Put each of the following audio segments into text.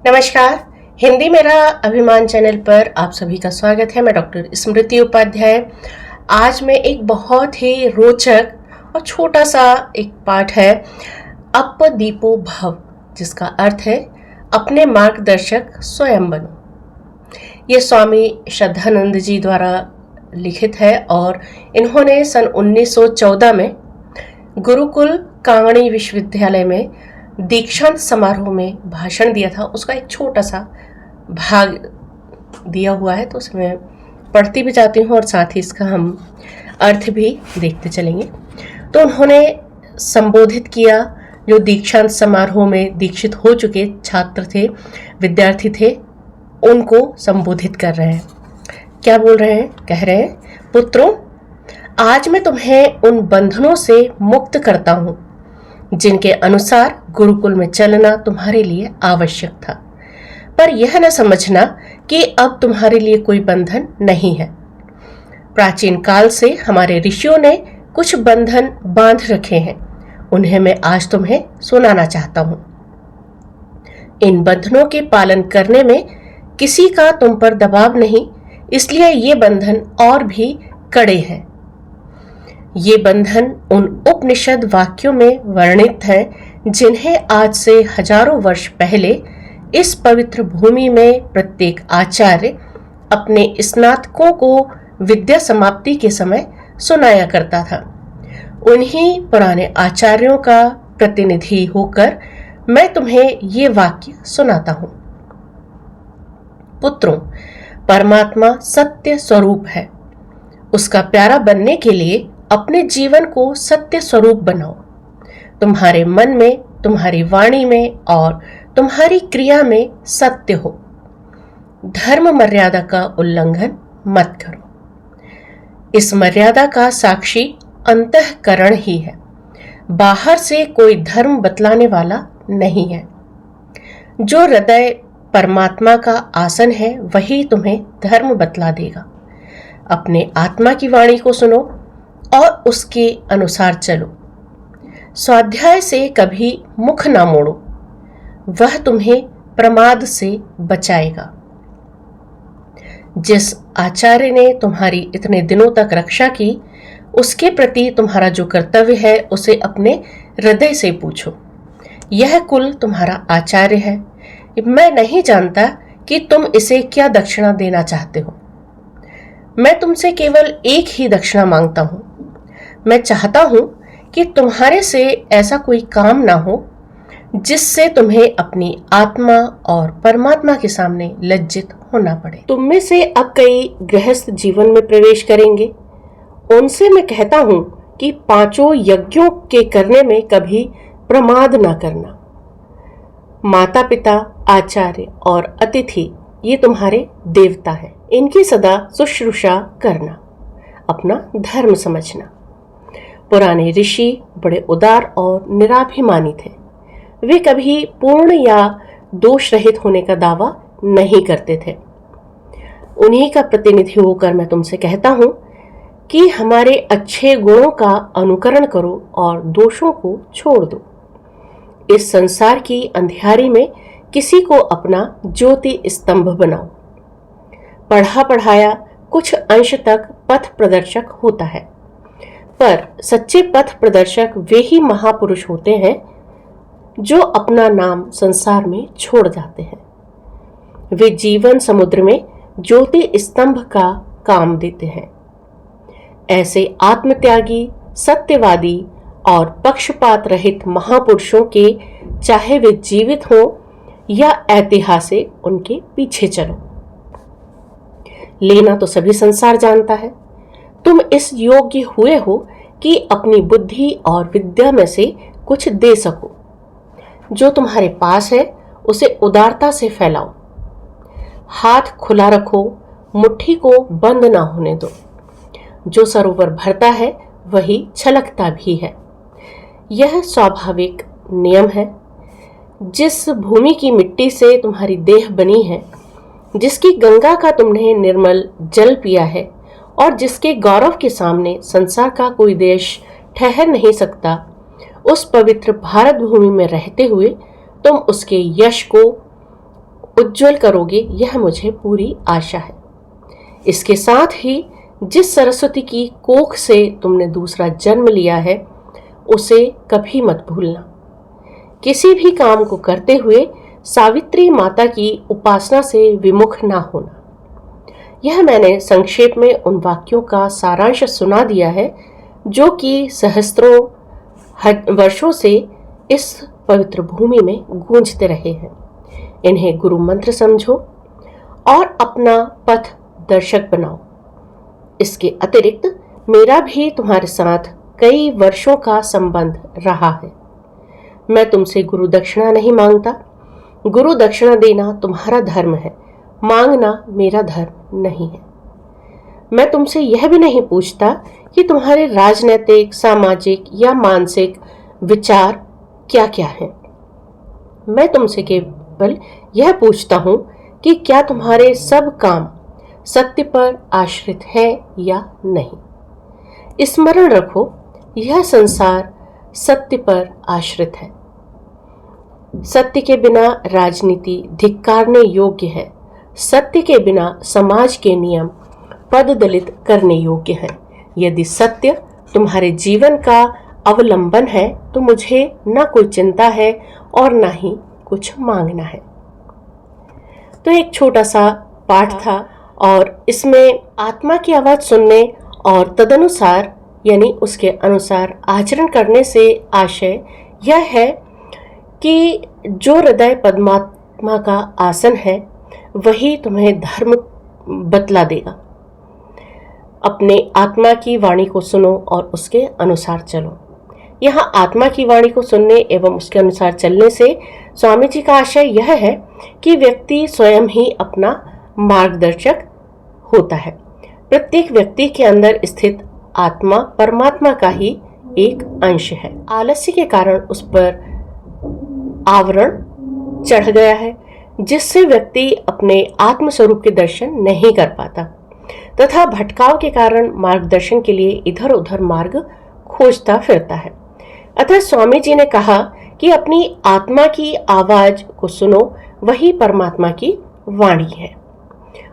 नमस्कार। हिंदी मेरा अभिमान चैनल पर आप सभी का स्वागत है। मैं डॉक्टर स्मृति उपाध्याय। आज मैं एक बहुत ही रोचक और छोटा सा एक पाठ है, अपदीपो भव, जिसका अर्थ है अपने मार्गदर्शक स्वयं बनो। ये स्वामी श्रद्धानंद जी द्वारा लिखित है और इन्होंने सन 1914 में गुरुकुल कांगड़ी विश्वविद्यालय में दीक्षांत समारोह में भाषण दिया था। उसका एक छोटा सा भाग दिया हुआ है, तो उसमें पढ़ती भी जाती हूँ और साथ ही इसका हम अर्थ भी देखते चलेंगे। तो उन्होंने संबोधित किया, जो दीक्षांत समारोह में दीक्षित हो चुके छात्र थे, विद्यार्थी थे, उनको संबोधित कर रहे हैं। क्या बोल रहे हैं? कह रहे हैं, पुत्रों, आज मैं तुम्हें उन बंधनों से मुक्त करता हूँ जिनके अनुसार गुरुकुल में चलना तुम्हारे लिए आवश्यक था। पर यह न समझना कि अब तुम्हारे लिए कोई बंधन नहीं है। प्राचीन काल से हमारे ऋषियों ने कुछ बंधन बांध रखे हैं, उन्हें मैं आज तुम्हें सुनाना चाहता हूँ। इन बंधनों के पालन करने में किसी का तुम पर दबाव नहीं, इसलिए ये बंधन और भी कड़े हैं। ये बंधन उन उपनिषद वाक्यों में वर्णित हैं जिन्हें आज से हजारों वर्ष पहले इस पवित्र भूमि में प्रत्येक आचार्य अपने स्नातकों को विद्या समाप्ति के समय सुनाया करता था। उन्हीं पुराने आचार्यों का प्रतिनिधि होकर मैं तुम्हें ये वाक्य सुनाता हूँ। पुत्रों, परमात्मा सत्य स्वरूप है। उसका प्यारा बनने के लिए अपने जीवन को सत्य स्वरूप बनाओ। तुम्हारे मन में, तुम्हारी वाणी में और तुम्हारी क्रिया में सत्य हो। धर्म मर्यादा का उल्लंघन मत करो। इस मर्यादा का साक्षी अंतःकरण ही है। बाहर से कोई धर्म बतलाने वाला नहीं है। जो हृदय परमात्मा का आसन है, वही तुम्हें धर्म बतला देगा। अपने आत्मा की वाणी को सुनो और उसके अनुसार चलो। स्वाध्याय से कभी मुख ना मोड़ो, वह तुम्हें प्रमाद से बचाएगा। जिस आचार्य ने तुम्हारी इतने दिनों तक रक्षा की, उसके प्रति तुम्हारा जो कर्तव्य है, उसे अपने हृदय से पूछो। यह कुल तुम्हारा आचार्य है। मैं नहीं जानता कि तुम इसे क्या दक्षिणा देना चाहते हो। मैं तुमसे केवल एक ही दक्षिणा मांगता हूं। मैं चाहता हूं कि तुम्हारे से ऐसा कोई काम ना हो जिससे तुम्हें अपनी आत्मा और परमात्मा के सामने लज्जित होना पड़े। तुम में से अब कई गृहस्थ जीवन में प्रवेश करेंगे। उनसे मैं कहता हूं कि 5 यज्ञों के करने में कभी प्रमाद ना करना। माता पिता, आचार्य और अतिथि ये तुम्हारे देवता हैं। इनकी सदा शुश्रूषा करना अपना धर्म समझना। पुराने ऋषि बड़े उदार और निराभिमानी थे। वे कभी पूर्ण या दोष रहित होने का दावा नहीं करते थे। उन्हीं का प्रतिनिधि होकर मैं तुमसे कहता हूं कि हमारे अच्छे गुणों का अनुकरण करो और दोषों को छोड़ दो। इस संसार की अंधियारी में किसी को अपना ज्योति स्तंभ बनाओ। पढ़ा पढ़ाया कुछ अंश तक पथ प्रदर्शक होता है, पर सच्चे पथ प्रदर्शक वे ही महापुरुष होते हैं जो अपना नाम संसार में छोड़ जाते हैं। वे जीवन समुद्र में ज्योति स्तंभ का काम देते हैं। ऐसे आत्मत्यागी, सत्यवादी और पक्षपात रहित महापुरुषों के, चाहे वे जीवित हों या ऐतिहासिक, उनके पीछे चलो। लेना तो सभी संसार जानता है। तुम इस योग्य हुए हो कि अपनी बुद्धि और विद्या में से कुछ दे सको। जो तुम्हारे पास है उसे उदारता से फैलाओ। हाथ खुला रखो, मुट्ठी को बंद ना होने दो। जो सरोवर भरता है वही छलकता भी है। यह स्वाभाविक नियम है। जिस भूमि की मिट्टी से तुम्हारी देह बनी है, जिसकी गंगा का तुमने निर्मल जल पिया है और जिसके गौरव के सामने संसार का कोई देश ठहर नहीं सकता, उस पवित्र भारत भूमि में रहते हुए तुम उसके यश को उज्जवल करोगे, यह मुझे पूरी आशा है। इसके साथ ही जिस सरस्वती की कोख से तुमने दूसरा जन्म लिया है, उसे कभी मत भूलना। किसी भी काम को करते हुए सावित्री माता की उपासना से विमुख ना होना। यह मैंने संक्षेप में उन वाक्यों का सारांश सुना दिया है जो कि सहस्त्रों वर्षों से इस पवित्र भूमि में गूंजते रहे हैं। इन्हें गुरु मंत्र समझो और अपना पथ दर्शक बनाओ। इसके अतिरिक्त मेरा भी तुम्हारे साथ कई वर्षों का संबंध रहा है। मैं तुमसे गुरु दक्षिणा नहीं मांगता। गुरु दक्षिणा देना तुम्हारा धर्म है, मांगना मेरा धर्म नहीं है। मैं तुमसे यह भी नहीं पूछता कि तुम्हारे राजनीतिक, सामाजिक या मानसिक विचार क्या क्या हैं। मैं तुमसे केवल यह पूछता हूं कि क्या तुम्हारे सब काम सत्य पर आश्रित है या नहीं। स्मरण रखो, यह संसार सत्य पर आश्रित है। सत्य के बिना राजनीति धिक्कारने योग्य है। सत्य के बिना समाज के नियम पद दलित करने योग्य है। यदि सत्य तुम्हारे जीवन का अवलंबन है तो मुझे न कोई चिंता है और न ही कुछ मांगना है। तो एक छोटा सा पाठ था और इसमें आत्मा की आवाज सुनने और तदनुसार यानी उसके अनुसार आचरण करने से आशय यह है कि जो हृदय परमात्मा का आसन है वही तुम्हें धर्म बतला देगा। अपने आत्मा की वाणी को सुनो और उसके अनुसार चलो। यहाँ आत्मा की वाणी को सुनने एवं उसके अनुसार चलने से स्वामी जी का आशय यह है कि व्यक्ति स्वयं ही अपना मार्गदर्शक होता है। प्रत्येक व्यक्ति के अंदर स्थित आत्मा परमात्मा का ही एक अंश है। आलस्य के कारण उस पर आवरण चढ़ गया है, जिससे व्यक्ति अपने आत्म स्वरूप के दर्शन नहीं कर पाता तथा भटकाव के कारण मार्गदर्शन के लिए इधर उधर मार्ग खोजता फिरता है। अतः स्वामी जी ने कहा कि अपनी आत्मा की आवाज को सुनो, वही परमात्मा की वाणी है।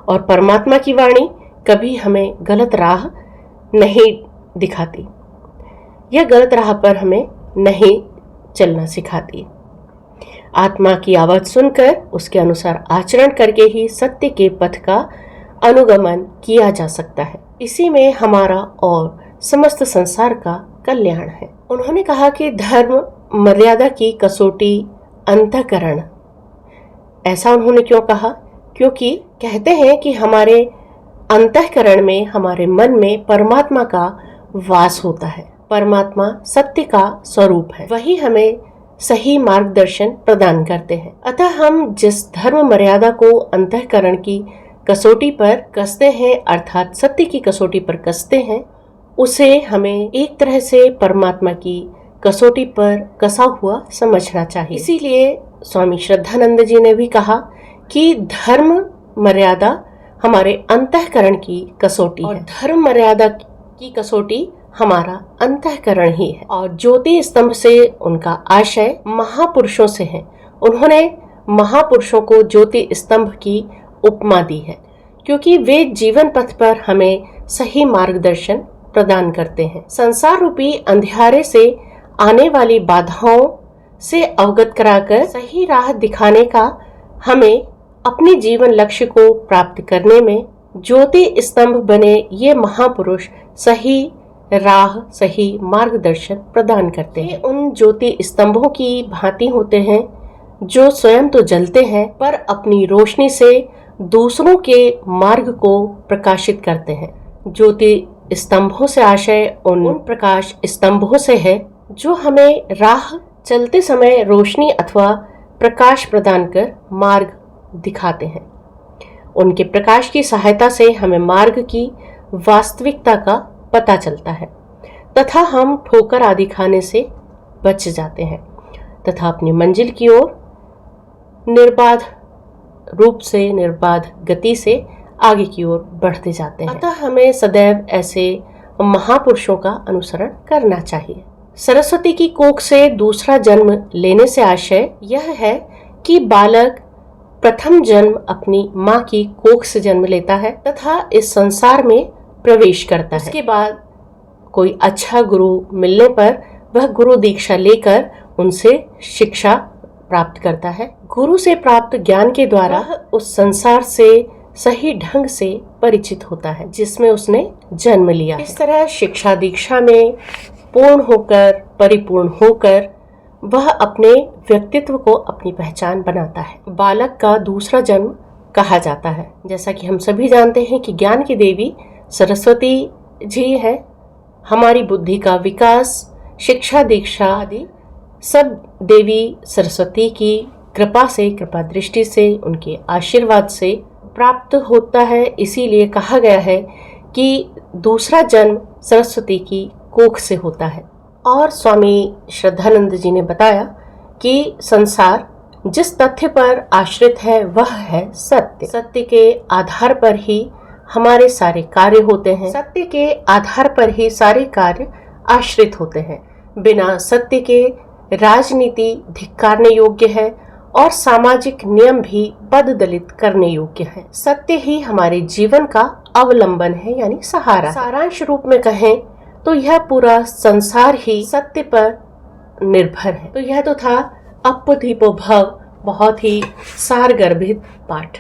और परमात्मा की वाणी कभी हमें गलत राह नहीं दिखाती, यह गलत राह पर हमें नहीं चलना सिखाती। आत्मा की आवाज सुनकर उसके अनुसार आचरण करके ही सत्य के पथ का अनुगमन किया जा सकता है। इसी में हमारा और समस्त संसार का कल्याण है। उन्होंने कहा कि धर्म मर्यादा की कसौटी अंतःकरण। ऐसा उन्होंने क्यों कहा? क्योंकि कहते हैं कि हमारे अंतःकरण में, हमारे मन में परमात्मा का वास होता है। परमात्मा सत्य का स्वरूप है, वही हमें सही मार्गदर्शन प्रदान करते हैं। अतः हम जिस धर्म मर्यादा को अंतःकरण की कसौटी पर कसते हैं, अर्थात सत्य की कसौटी पर कसते हैं, उसे हमें एक तरह से परमात्मा की कसौटी पर कसा हुआ समझना चाहिए। इसीलिए स्वामी श्रद्धानंद जी ने भी कहा कि धर्म मर्यादा हमारे अंतःकरण की कसौटी है। धर्म मर्यादा की कसौटी हमारा अंतःकरण ही है। और ज्योति स्तंभ से उनका आशय महापुरुषों से है। उन्होंने महापुरुषों को ज्योति स्तंभ की उपमा दी है, क्योंकि वे जीवन पथ पर हमें सही मार्गदर्शन प्रदान करते हैं। संसार रूपी अंधियारे से आने वाली बाधाओं से अवगत कराकर सही राह दिखाने का हमें अपने जीवन लक्ष्य को प्राप्त करने में ज्योति स्तंभ बने ये महापुरुष सही राह, सही मार्गदर्शन प्रदान करते हैं। उन ज्योति स्तंभों की भांति होते हैं जो स्वयं तो जलते हैं पर अपनी रोशनी से दूसरों के मार्ग को प्रकाशित करते हैं। ज्योति स्तंभों से आशय उन प्रकाश स्तंभों से है जो हमें राह चलते समय रोशनी अथवा प्रकाश प्रदान कर मार्ग दिखाते हैं। उनके प्रकाश की सहायता से हमें मार्ग की वास्तविकता का पता चलता है तथा हम ठोकर आदि खाने से बच जाते हैं तथा अपनी मंजिल की ओर निर्बाध रूप से, निर्बाध गति से आगे की ओर बढ़ते जाते हैं। अतः हमें सदैव ऐसे महापुरुषों का अनुसरण करना चाहिए। सरस्वती की कोख से दूसरा जन्म लेने से आशय यह है कि बालक प्रथम जन्म अपनी माँ की कोख से जन्म लेता है तथा इस संसार में प्रवेश करता है। इसके बाद कोई अच्छा गुरु मिलने पर वह गुरु दीक्षा लेकर उनसे शिक्षा प्राप्त करता है। गुरु से प्राप्त ज्ञान के द्वारा उस संसार से सही ढंग से परिचित होता है जिसमें उसने जन्म लिया। इस तरह शिक्षा दीक्षा में पूर्ण होकर, परिपूर्ण होकर वह अपने व्यक्तित्व को अपनी पहचान बनाता है। बालक का दूसरा जन्म कहा जाता है। जैसा कि हम सभी जानते हैं कि ज्ञान की देवी सरस्वती जी है। हमारी बुद्धि का विकास, शिक्षा दीक्षा आदि सब देवी सरस्वती की कृपा से, कृपा दृष्टि से, उनके आशीर्वाद से प्राप्त होता है। इसीलिए कहा गया है कि दूसरा जन्म सरस्वती की कोख से होता है। और स्वामी श्रद्धानंद जी ने बताया कि संसार जिस तथ्य पर आश्रित है वह है सत्य। सत्य के आधार पर ही हमारे सारे कार्य होते हैं। सत्य के आधार पर ही सारे कार्य आश्रित होते हैं। बिना सत्य के राजनीति धिक्कारने योग्य है और सामाजिक नियम भी पददलित करने योग्य है। सत्य ही हमारे जीवन का अवलंबन है, यानी सहारा। सारांश रूप में कहें तो यह पूरा संसार ही सत्य पर निर्भर है। तो यह तो था अप्पु दीपो भव, बहुत ही सारगर्भित पाठ।